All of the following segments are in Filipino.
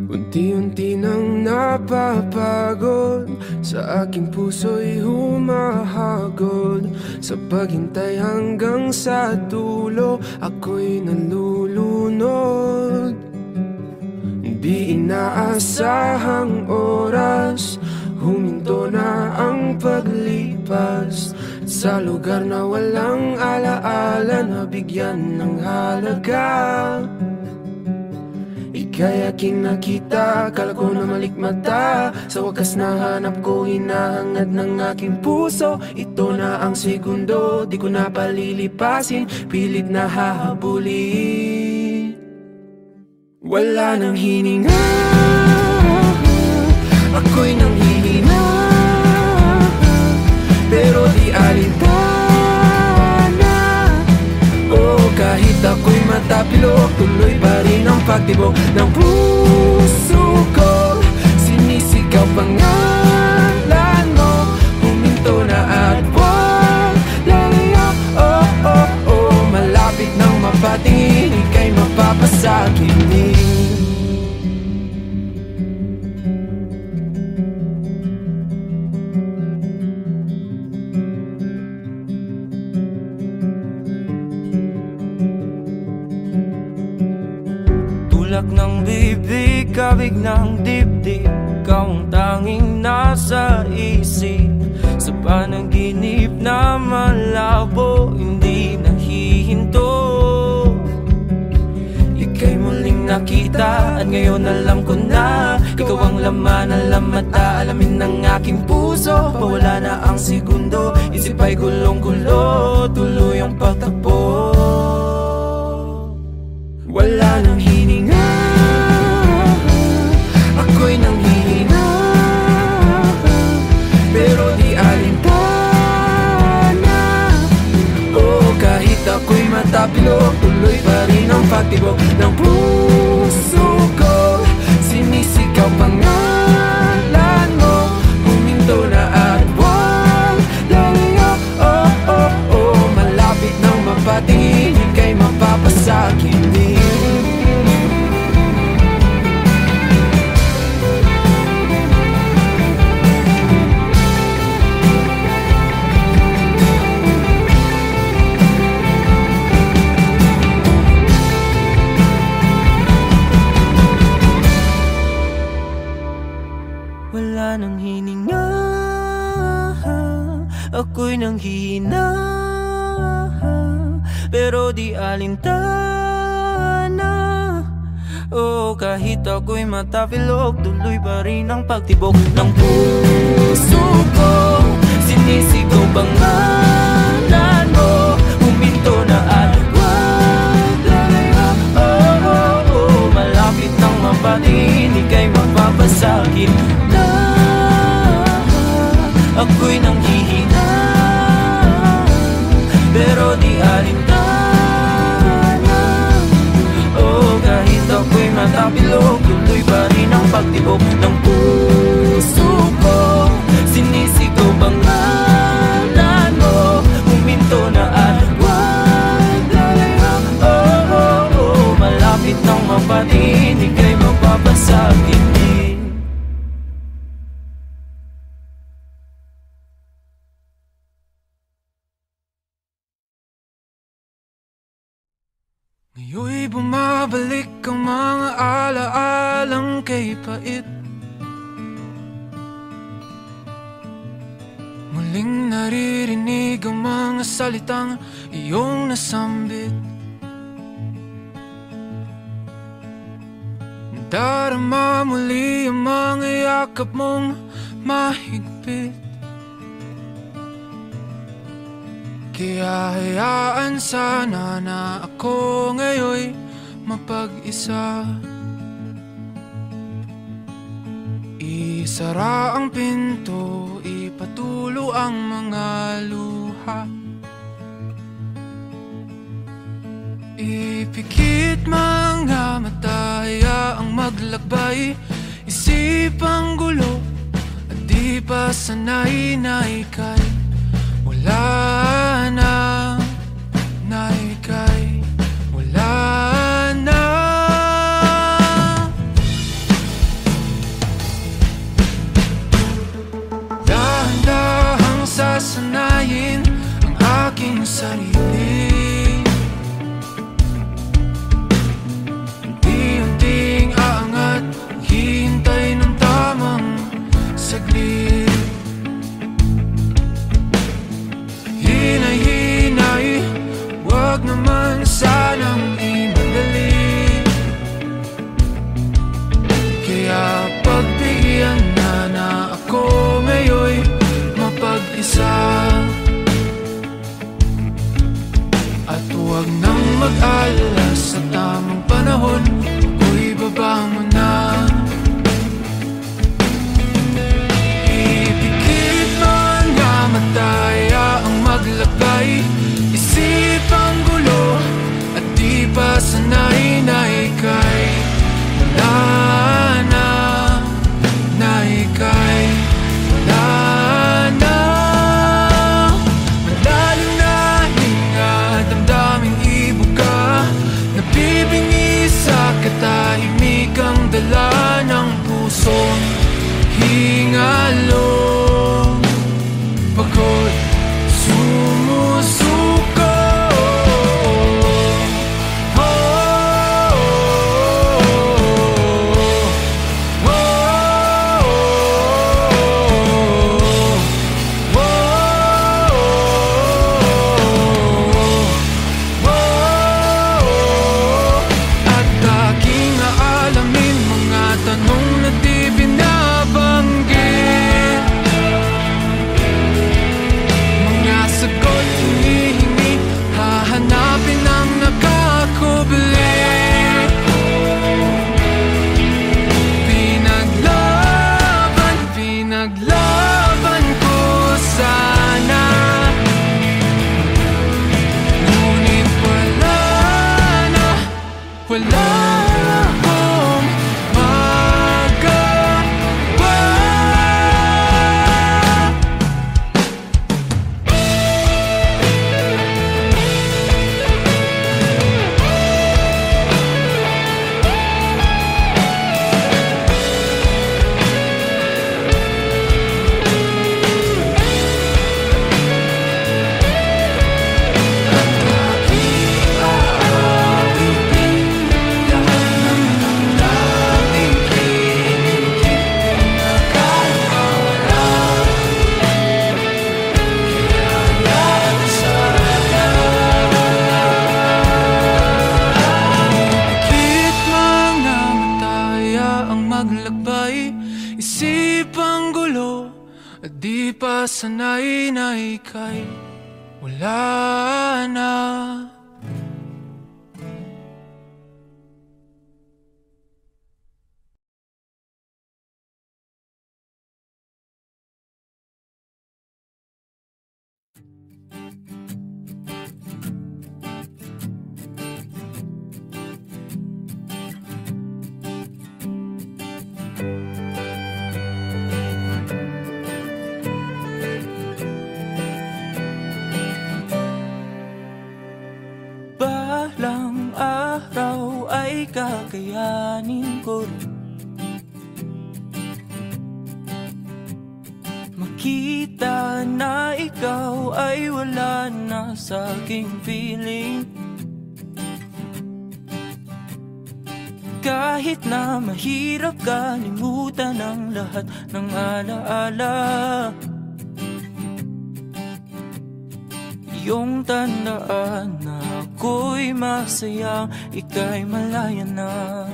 Unti-unti nang napapagod, sa aking puso'y humahagod. Sa paghintay hanggang sa dulo, ako'y nalulunod. Di inaasahang oras, huminto na ang paglipas. Sa lugar na walang alaala, nabigyan ng halaga. Ika'y aking nakita, akala ko na malikmata. Sa wakas nahanap ko, hinahangad ng aking puso. Ito na ang segundo, di ko na palilipasin, pilit na hahabulin. Wala nang hininga, ako'y nanghihina, pero di alintana. Oh, kahit ako'y matapilok, tuloy pa rin ang pagtibok ng puso ko. Sinisigaw pangalan mo, huminto na at wag lalayo. Oh, oh, oh, malapit nang mapatingin, ika'y mapapasakinin. Tulak ng bibig, kabig ng dibdib, ikaw ang tanging nasa isip. Sa panaginip na malabo, hindi nahihinto. Ika'y muling nakita at ngayon alam ko na, ikaw ang laman, alam at aalamin ng aking puso. Pawala na ang segundo, isip ay gulong-gulo, tuloy ang pagtakbo. Wala nang hininga, ako'y nanghihina, pero di alintana. Oh, kahit ako'y matapilok, tuloy pa rin ang pagtibok ng puso ko. Sinisigaw pangalan mo, huminto na at wag lalayo. Oh, oh, oh, malapit nang mapatingin, ika'y mapapasakinin. Wala nang hininga, ako'y nanghihina, pero di alintana. Oh, kahit ako'y matapilok, tuloy pa rin ang pagtibok ng puso ko. Sinisigaw pangalan mo, huminto na at wag lalayo. Oh, oh, oh, malapit nang mapatingin, ika'y mapapasakit na. Ako'y nanghihina, pero di alintana. Oh, kahit ako'y matapilok, tuloy pa rin ang pagtibok ng puso ko. Sinisigaw pangalan mo, huminto na at wag lalayo. Oh, oh, oh, malapit nang mapatingin, ika'y mapapasakit. Ngayon'y bumabalik ang mga alaalang kay pait. Muling naririnig ang mga salitang iyong nasambit. Darama muli ang mga yakap mong mahigpit. Kaya hayaan sana na ako ngayon'y mapag-isa. Isara ang pinto, ipatulo ang mga luha. Ipikit mga mata, hayaang maglakbay. Isipang gulo at di pa sanay na ika'y wala na, na ika'y wala na. Dahan-dahang sasanayin ang aking sarili, unti-unting aangat, hihintay ng tamang saglit. Hinay-hinay, wag naman sanang imadali. Kaya pagbigyan na ako ngayon mapag-isa, at huwag nang mag-alala, sa tamang panahon ako'y baba mo na. Ipikit man nga mataya ang maglagay, isipang gulo at di pa sanay na ika'y wala na, na ika'y wala na. Malalim na hinga, damdaming ibuka, nabibingi sa katahimikang dala ng pusong hingalo. Pagod sumusuko, naglaban ko sana, ngunit wala na, wala akong magawa. Maglakbay, isipang gulo at di pa sanay na ika'y wala na. Balang araw ay kakayanin ko rin makita na ikaw ay wala na sa aking piling. Kahit na mahirap kalimutan ang lahat ng alaala, iyong tandaan na ako'y masaya, ika'y malaya na.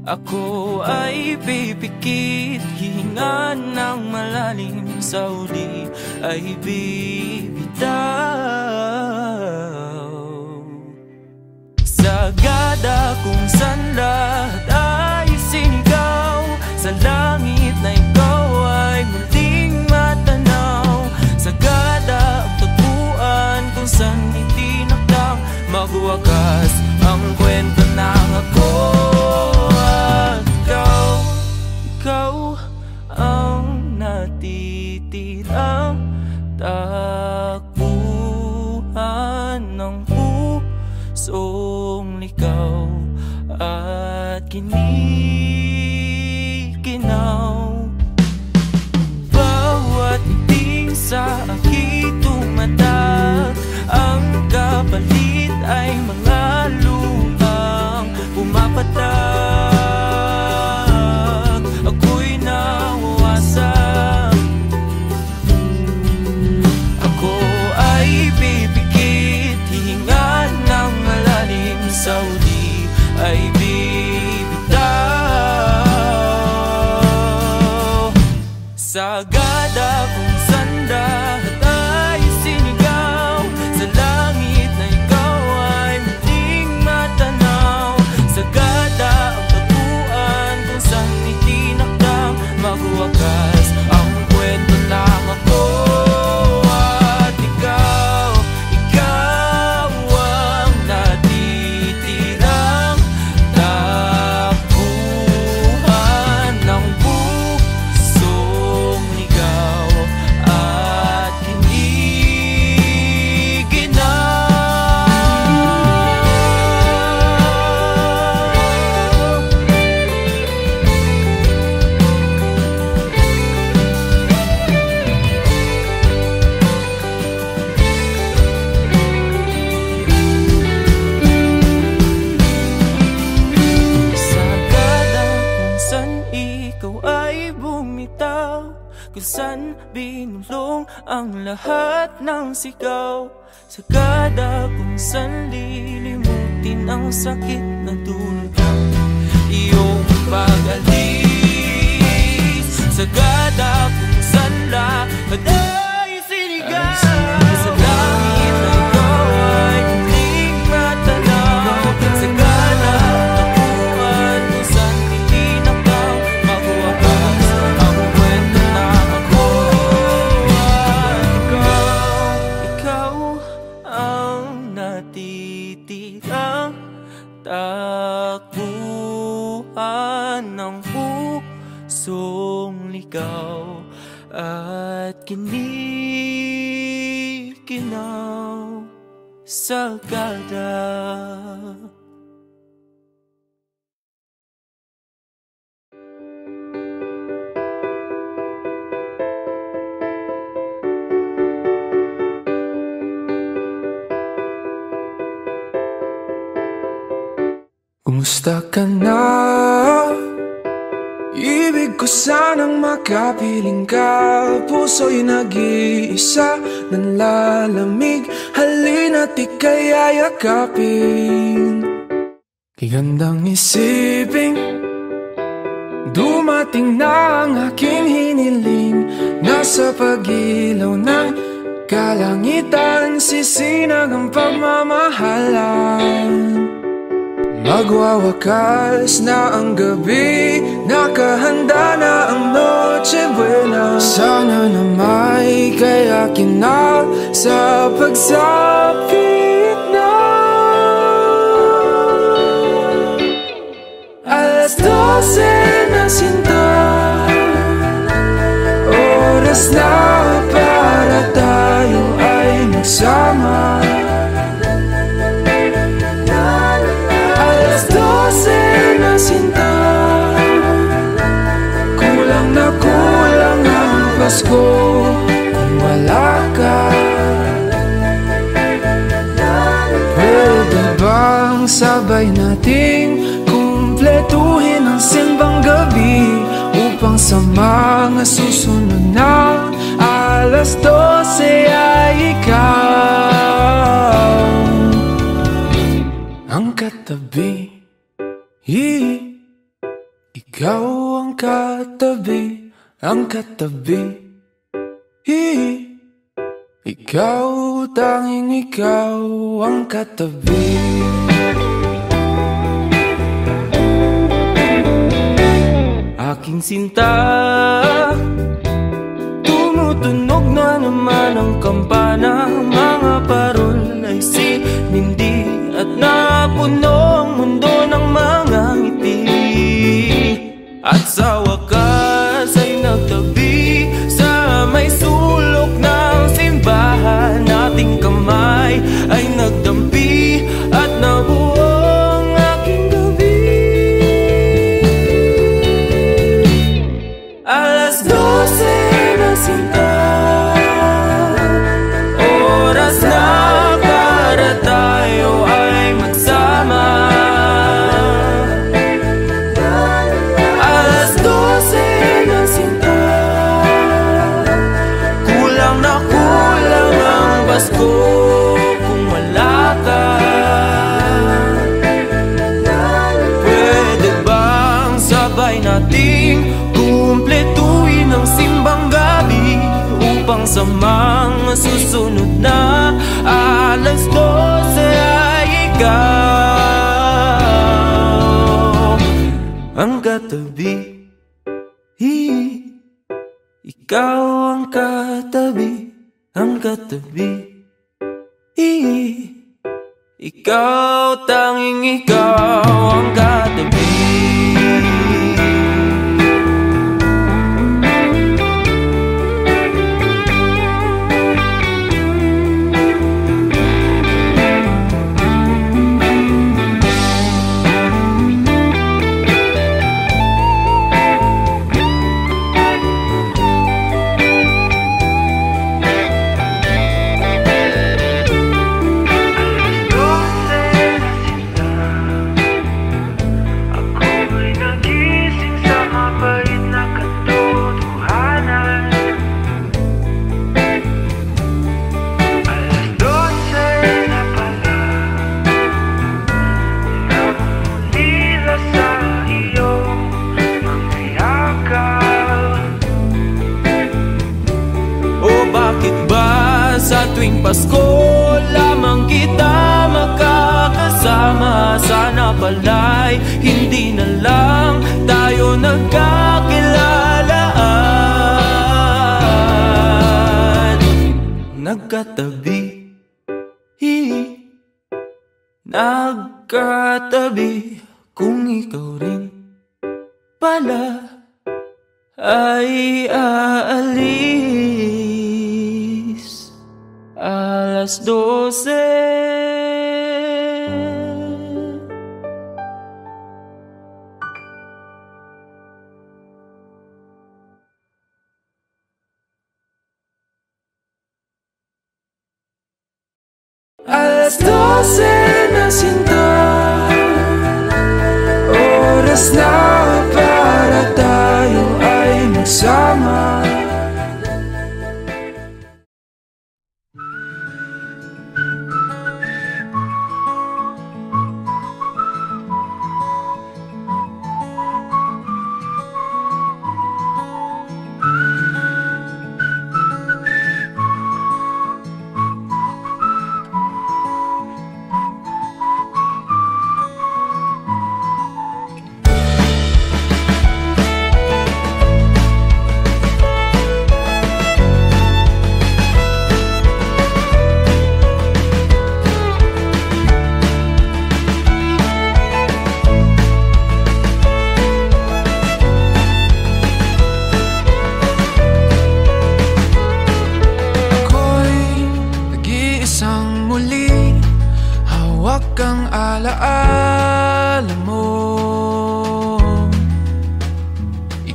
Ako ay pipikit, hihinga ng malalim, sa uli ay bibitaw. Sagada kung saan lahat ay sinigaw, sa langit na ikaw ay muling matanaw. Sagada ang tagpuan kung saan itinakdang magwakas ang kwento ng ako at kinikinaw. Bawat ngiti sa aking tumatak, ang kapalit ay mga luhang pumapatak. Ako'y nawawasak, ako ay pipikit, hihinga ng malalim, sa uli ay bibitaw. Sagad akong sanda at ay sinigaw, sa langit na ikaw ay muling matanaw. Sagada ang taguan kung saan itinakdang magwakas ang kwento ng ako at ikaw. Ikaw ang natitirang takbuhan ng pusong ligaw at sagada kung saan ikaw ay bumitaw, kung saan binulong ang lahat ng sigaw. Sagada kung saan lilimutin ang sakit na dulot ng iyong pag-alis. Sagada kung saan lahat ay sinigaw, sa langit na ikaw ay muling matanaw. Sagada ang taguan kung saan itinakdang magwakas ang kwento ng ako at ikaw. Ikaw ang natitirang takbuhan ng pusong ligaw at kinikinaw. Sagada. Kumusta ka na? Ibig ko sanang makapiling ka, puso'y nag-iisa, nanlalamig. Halina't ika'y ayakapin. Gandang isipin, dumating na ang aking hiniling. Nasa pag-ilaw ng kalangitan, sisinag ang pagmamahalan. Magwawakas na ang gabi, nakahanda na ang Noche Buena. Sana na may kayakin na sa pagsapit na. Alas 12 na sinta, oras na para tayo ay magsama. Na sinta, kulang na kulang ang Pasko kung wala ka. Pwede bang sabay nating kumpletuhin ang simbang gabi, upang sa mga susunod na alas 12 ay ikaw ang katabi. Ikaw ang katabi, ang katabi. Ikaw, tanging ikaw ang katabi. Aking sinta, tumutunog na naman ang kampana. Mga parol ay sinindi at napuno ang mundo ng mga ngiti. At sa wakas ay nagtabi sa may sulok ng simbahan. Ating kamay ay nagdampi at nabuo ang aking gabi. sa mga susunod na alas 12 ay ikaw ang katabi. Ikaw ang katabi, ang katabi. Ikaw, tanging ikaw ang katabi. Sa tuwing Pasko lamang kita makakasama. Sana pala'y hindi na lang tayo nagkakilalaan. Nagkatabi, nagkatabi. Kung ikaw rin pala ay aalis alas 12. Alas 12 na sinta, oras na para tayo ay magsama.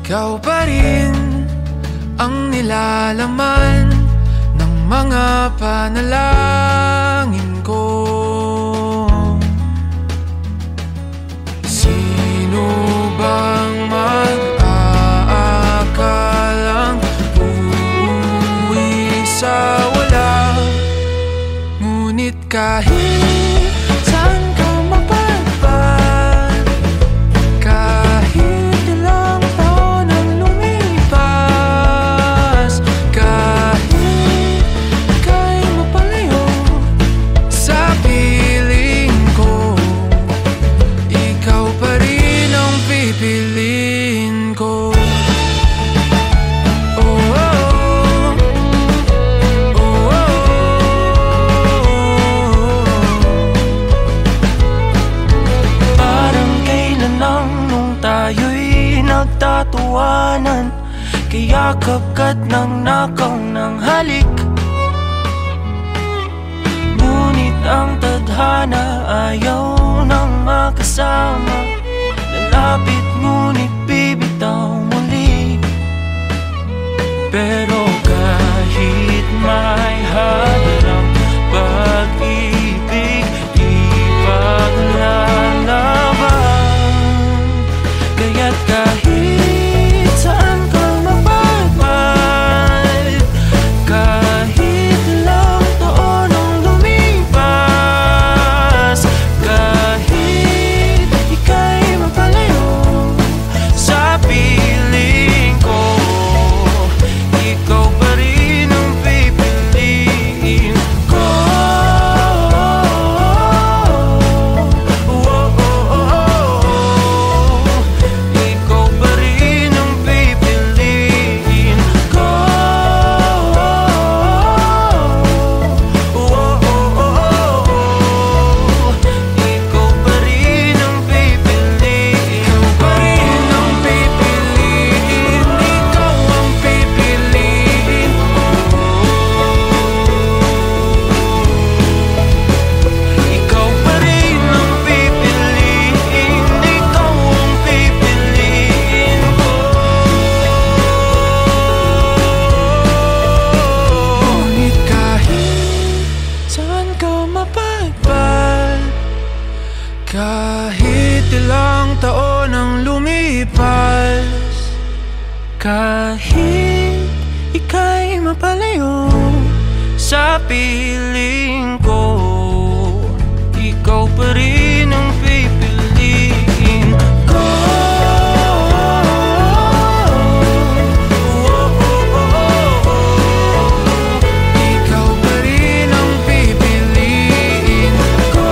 Ikaw pa rin ang nilalaman ng mga panalangin ko. Sino bang mag-aakalang uuwi sa wala? Ngunit kahit saan ka mapadpad, kahit ilang taon ang lumipas, kahit ika'y mapalayo sa piling ko, ikaw pa rin ang pipiliin ko. Nagtatawanan, kayakap ka't nang nakaw ng halik. Ngunit ang tadhana ayaw nang makasama. Lalapit ngunit bibitaw muli. Pero kahit may harang pag-ibig, di paglalaban. Kaya't kahit saan ka mapadpad, kahit ilang taon ang lumipas, kahit ika'y mapalayo Kahit ika'y mapalayo sa piling ko, ikaw pa rin ang pipiliin ko. Ikaw pa rin ang pipiliin ko.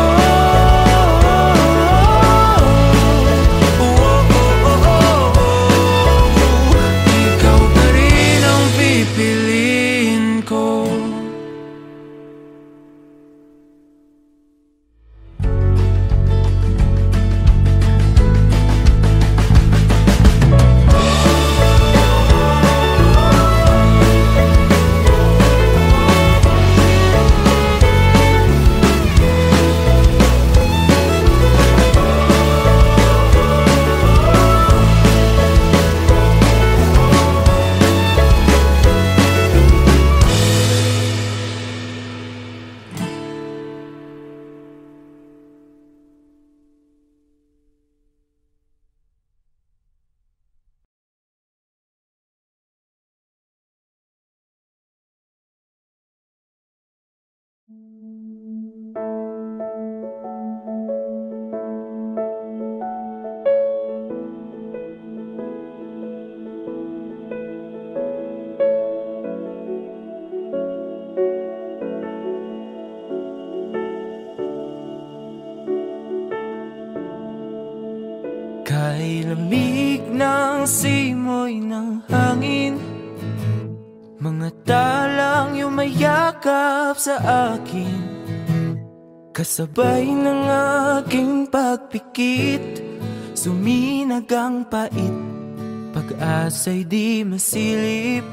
Ikaw pa rin ang pipiliin ko. Kay lamig ng simoy ng hangin, mga talang yumayakap sa akin, kasabay ng aking pagpikit, suminag ang pait, pag-asa'y di masilip,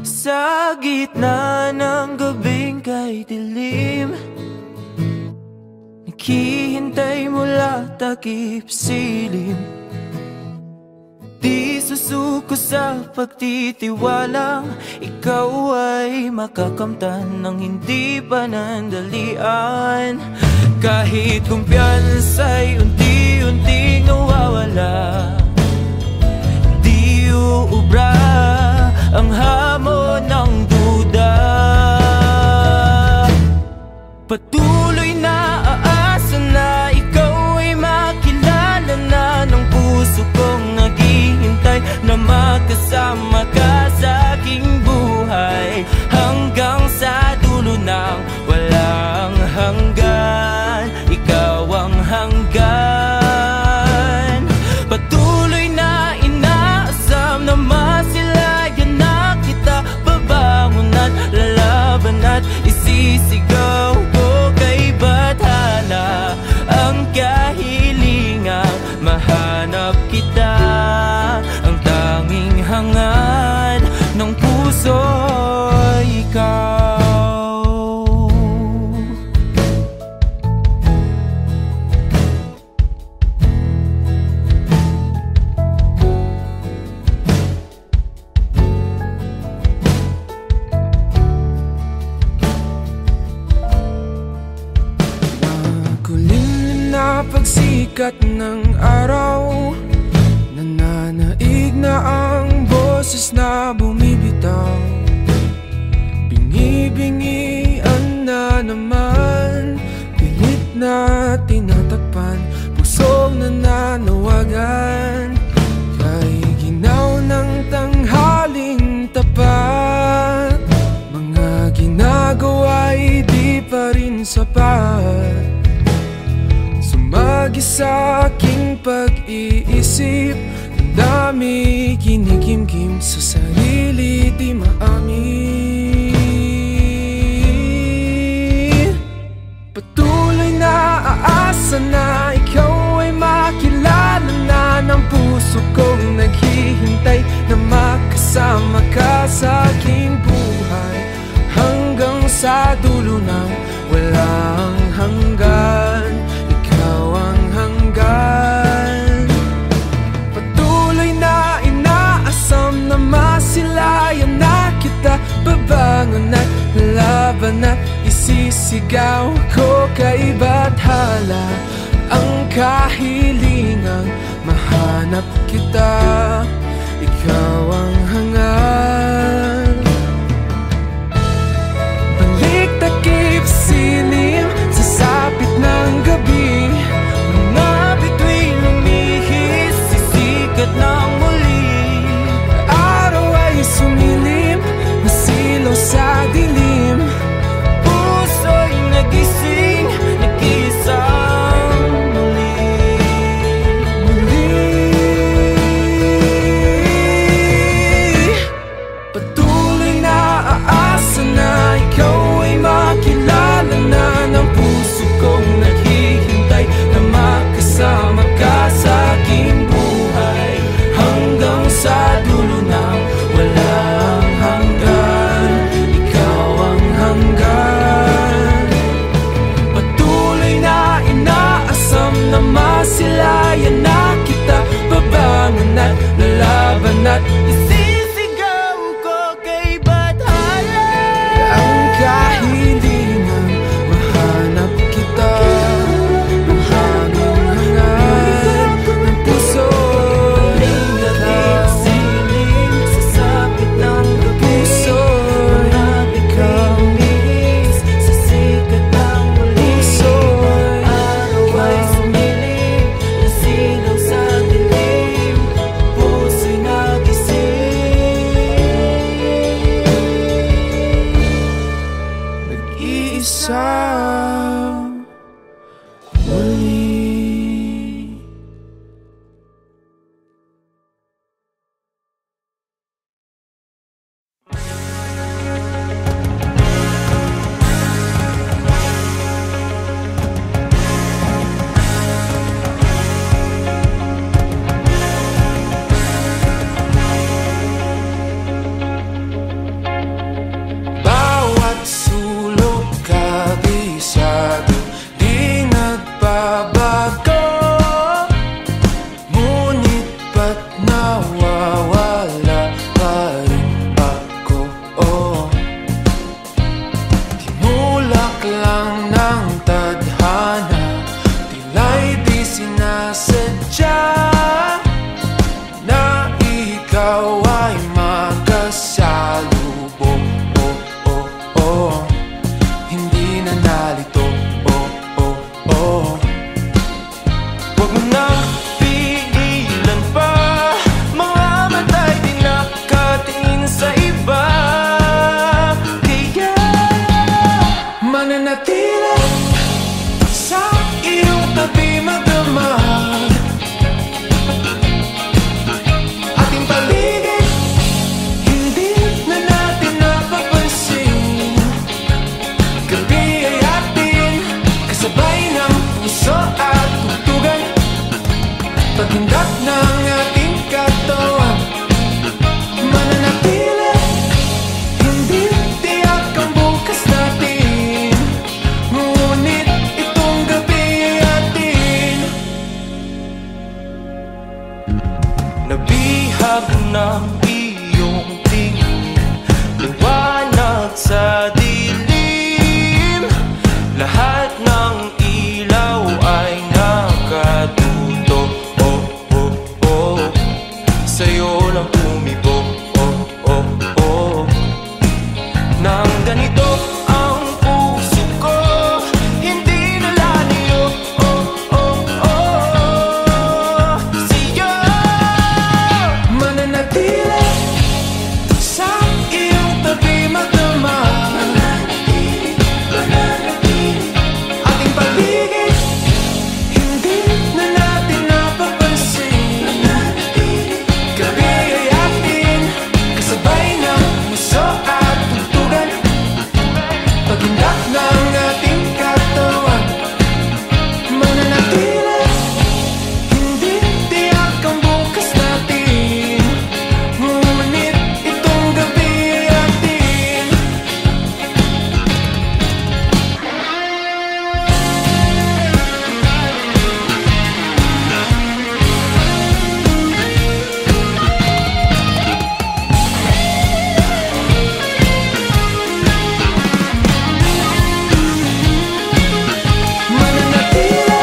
sa gitna ng gabing kay dilim. Naghihintay mula takip silim, di susuko sa pagtitiwalang ikaw ay makakamtan ng hindi panandalian. Kahit kumpiyansa'y unti-unting nawawala, di uubra ang hamon ng duda. Patuloy na aasa na ikaw ay makilala na ng puso kong naghihintay na makasama ka sa aking buhay, hanggang sa dulo ng walang hanggan. Ikaw ang hanggan. Patuloy na inaasam na masilayan na kita, babangon at lalaban at isisigaw ko kay bathala ang kahilingang mahanap kita, ang tanging hangad ng puso ikaw. Makulimlim na pagsikat ng araw, nananaig na ang boses na bumibitaw. Bingi-bingian na naman, pilit na tinatakpan, pusong nananawagan. Kay ginaw ng tanghaling tapat, mga ginagawa'y di pa rin sapat. Sumagi sa aking pag-iisip, ang dami kinikimkim sa sarili di maamin. Patuloy na aasa na ikaw ay makilala na ng puso kong naghihintay na makasama ka sa aking buhay, hanggang sa dulo ng walang hanggan. Ikaw ang hanggan. Patuloy na inaasam na masilayan na kita, babangon at laban at isisigaw ko kay bathala ang kahilingang mahanap kita. Ikaw ang at isisigaw ko kay Bathala. Ang kahilingan, mahanap kita, ang hanging hangad ng puso. Ikaw, siling sa sapit ng gabi, marami kang miss sa sikat ng muli. Araw ay sumiling, nasilaw sa dilim, puso'y nagising. Nag-iisa muli. Bawat sulok kabisado, di nagbabago, ngunit ba't nawawala pa rin ako? Tinulak lang ng tadhana, tila'y di sinasadya na ikaw ay magkasalubong. Hindi na nalito. Huwag mo nang pigilan pa, mga mata'y di nakatingin sa iba. Kaya Mananatili sa iyong tabi magdamag, ating paligid hindi na natin napapansin. Gabi ay atin, kasabay ng puso at tugtugan, paghindak ng ating katawan. Mananatili, hindi tiyak ang bukas natin, ngunit itong gabi ay atin. nabihag ng iyong tingin, liwanag sa dilim, lahat ng ilaw ay nakatuto. Sa'yo lang tumibo. Nang ganito ang puso ko, hindi na lalayo. Sa'yo Mananatili sa iyong tabi magdamag, ating paligid hindi na natin napapansin. Gabi ay atin, kasabay ng puso at tugtugan, paghindak ng ating katawan. Mananatili, hindi tiyak ang bukas natin, ngunit itong gabi ay atin. Mananatili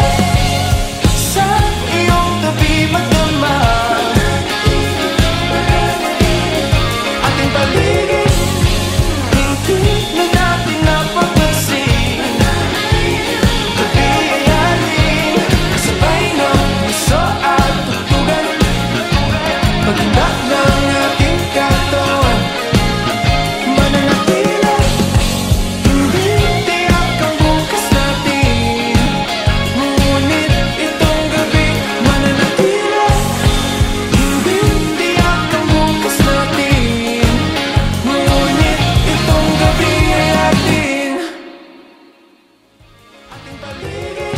sa iyong tabi magdamag, ating paligid hindi na natin napapansin. Gabi ay atin, kasabay ng puso at tugtugan, paghindak ng ating katawan. Mananatili, hindi tiyak ang bukas natin, ngunit itong gabi. Mananatili, hindi tiyak ang bukas natin, ngunit itong gabi ay atin. Ating paligid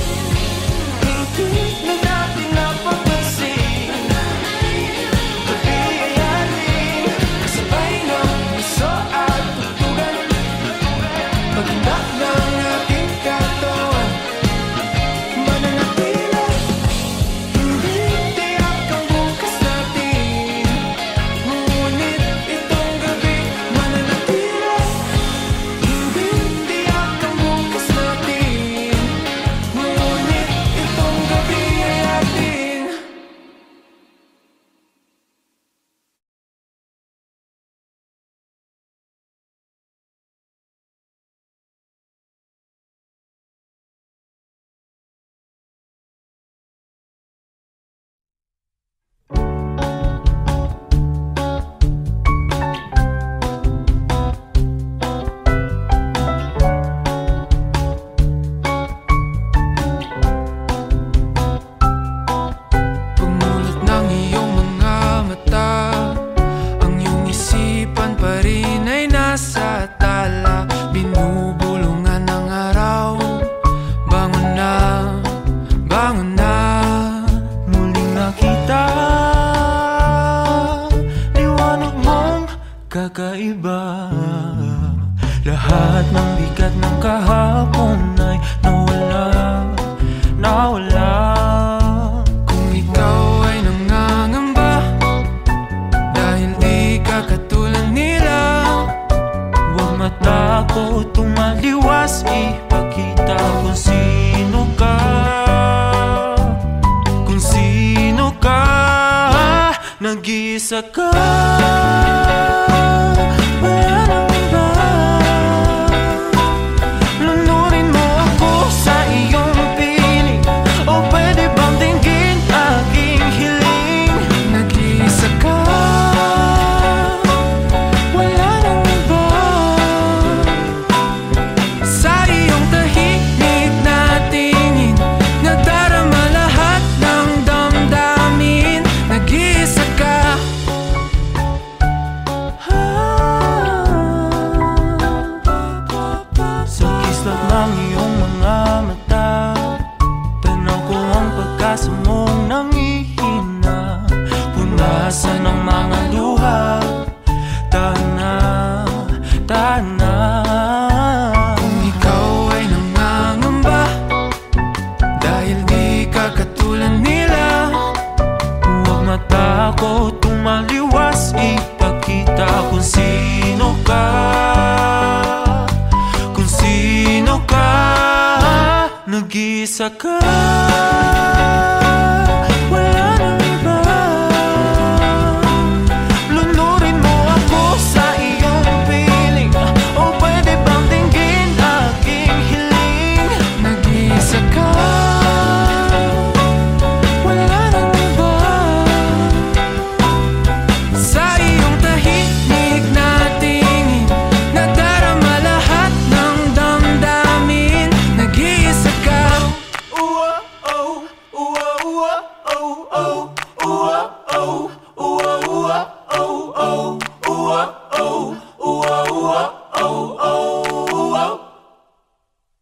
hindi na natin napapansin. Gabi ay kakaiba. Lahat ng bigat ng kahapon ay nawala, nawala. Kung ikaw ay nangangamba dahil di ka katulad nila, huwag matakot, tumaliwas, ipakita kung sino ka. Kung sino ka, nag-iisa ka. Tumaliwas, ipakita kung sino ka. Kung sino ka, nag-iisa ka. Wala nang iba. Lunurin mo ako sa iyong piling, o pwede bang dinggin aking hiling? nag-iisa ka.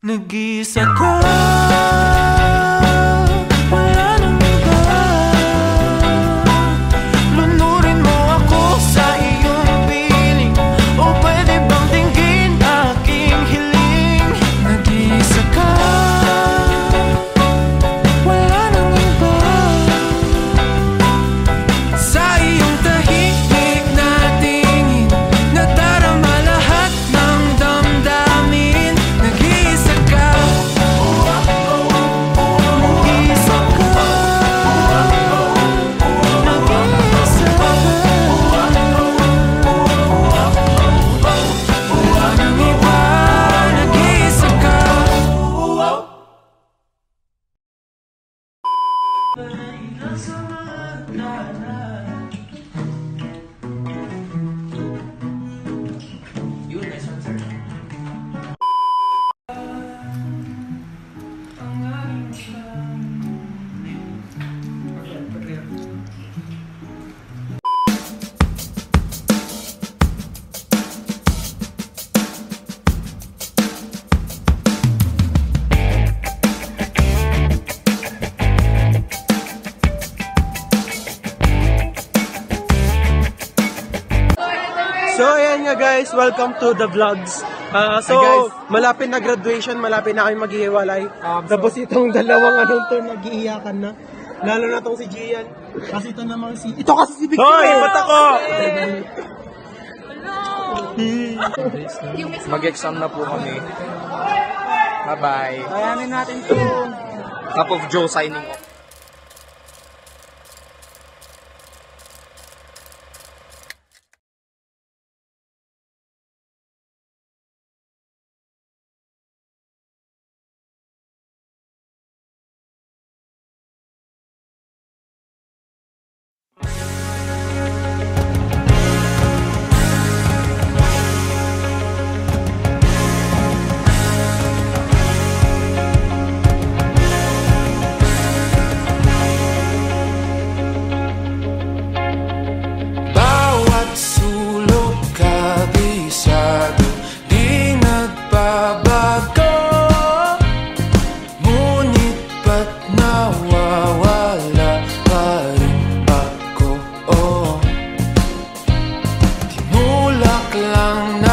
Nag-iisa ka. Wala nang iba. Lunurin mo ako sa iyong piling, o pwede bang dinggin aking hiling? Nag-iisa ka. Wala nang iba. Sa iyong tahimik na tingin, nadarama lahat ng damdamin. Nag-iisa ka. Nag-iisa ka. Nag-iisa ka. Wala nang iba. Nag-iisa ka. So ayan nga guys, welcome to the vlogs. So malapit na graduation, malapit na kami maghihiwalay. Tapos itong dalawang to nag-iiyakan na. Lalo na tong si Gian. Kasi ito namang ito kasi si Victor. Hoy, ba't ako? Mag-exam na po kami. Bye-bye. Kayanin natin to. Cup of Joe signing off. lang